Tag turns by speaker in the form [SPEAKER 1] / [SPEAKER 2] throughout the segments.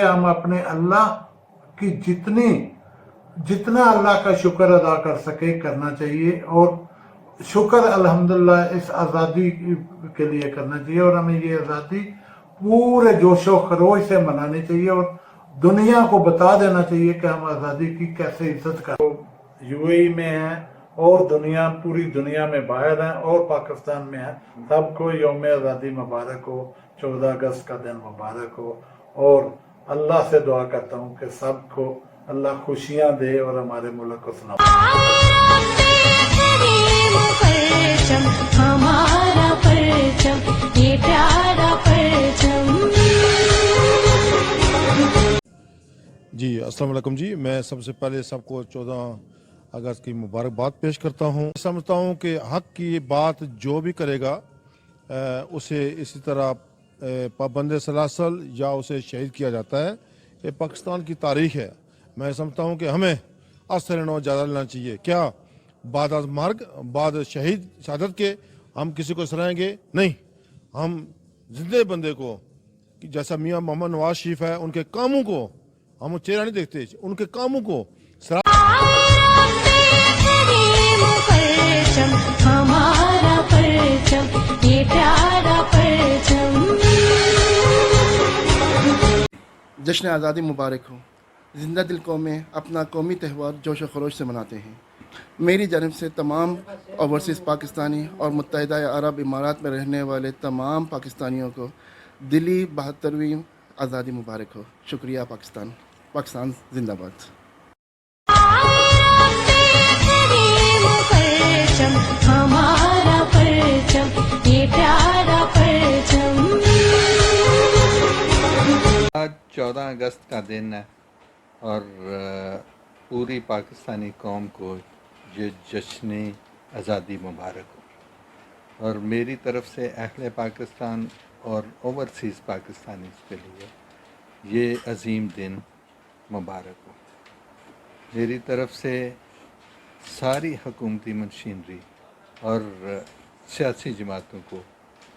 [SPEAKER 1] हम अपने अल्लाह की जितना अल्लाह का शुक्र अदा कर सके करना चाहिए, और शुक्र अल्हम्दुलिल्लाह इस आज़ादी के लिए करना चाहिए, और हमें ये आज़ादी पूरे जोशो खरोश से मनानी चाहिए और दुनिया को बता देना चाहिए कि हम आज़ादी की कैसे इज्जत कर। यूएई में हैं और पूरी दुनिया में बाहर हैं और पाकिस्तान में हैं, सबको यौम आज़ादी मुबारक हो, 14 अगस्त का दिन मुबारक हो। और अल्लाह से दुआ करता हूँ कि सबको अल्लाह खुशियाँ दे और हमारे मुल्क को सुना।
[SPEAKER 2] हमारा परचम, ये प्यारा परचम।
[SPEAKER 3] जी अस्सलाम वालेकुम जी, मैं सबसे पहले सबको 14 अगस्त की मुबारकबाद पेश करता हूँ। समझता हूँ कि हक की बात जो भी करेगा उसे इसी तरह पाबंद सलासल या उसे शहीद किया जाता है। ये पाकिस्तान की तारीख है। मैं समझता हूँ कि हमें असर नो ज़्यादा लेना चाहिए। क्या बाद मर्ग, बाद शहादत के हम किसी को सराएंगे? नहीं, हम जिंदे बंदे को, जैसा मियाँ मोहम्मद नवाज शरीफ है, उनके कामों को हम चेहरा नहीं देखते, उनके कामों को
[SPEAKER 2] हमारा परचम, ये प्यारा परचम।
[SPEAKER 4] जश्न आज़ादी मुबारक हो। ज़िंदा दिल कौमें अपना कौमी त्यौहार जोश व खरोश से मनाते हैं। मेरी जानब से तमाम ओवरसीज़ पाकिस्तानी और मुत्तहिदा अरब इमारात में रहने वाले तमाम पाकिस्तानियों को दिली 72वीं आज़ादी मुबारक हो। शुक्रिया पाकिस्तान। पाकिस्तान जिंदाबाद।
[SPEAKER 2] हमारा परचम, ये प्यारा परचम।
[SPEAKER 5] आज 14 अगस्त का दिन है और पूरी पाकिस्तानी कौम को ये जश्न आज़ादी मुबारक हो। और मेरी तरफ से अहले पाकिस्तान और ओवरसीज़ पाकिस्तानी के लिए ये अजीम दिन मुबारक हो। मेरी तरफ से सारी हुकूमती मशीनरी और सियासी जमातों को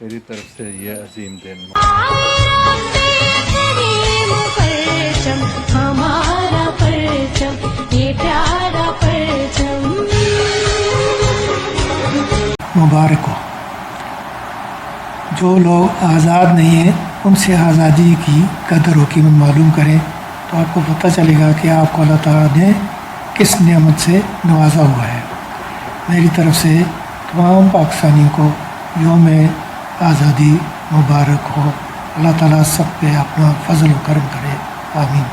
[SPEAKER 5] मेरी तरफ से ये अजीम दिन
[SPEAKER 2] हमारा परचम, ये प्यारा परचम।
[SPEAKER 6] मुबारक हो। जो लोग आज़ाद नहीं हैं उनसे आज़ादी की कदर और कीमत मालूम करें तो आपको पता चलेगा कि आपको अल्लाह ताला ने किस नेमत से नवाजा हुआ है। मेरी तरफ से तमाम पाकिस्तानियों को यौम आज़ादी मुबारक हो। अल्लाह ताला सब पे अपना फजल व करम करे। आमीन।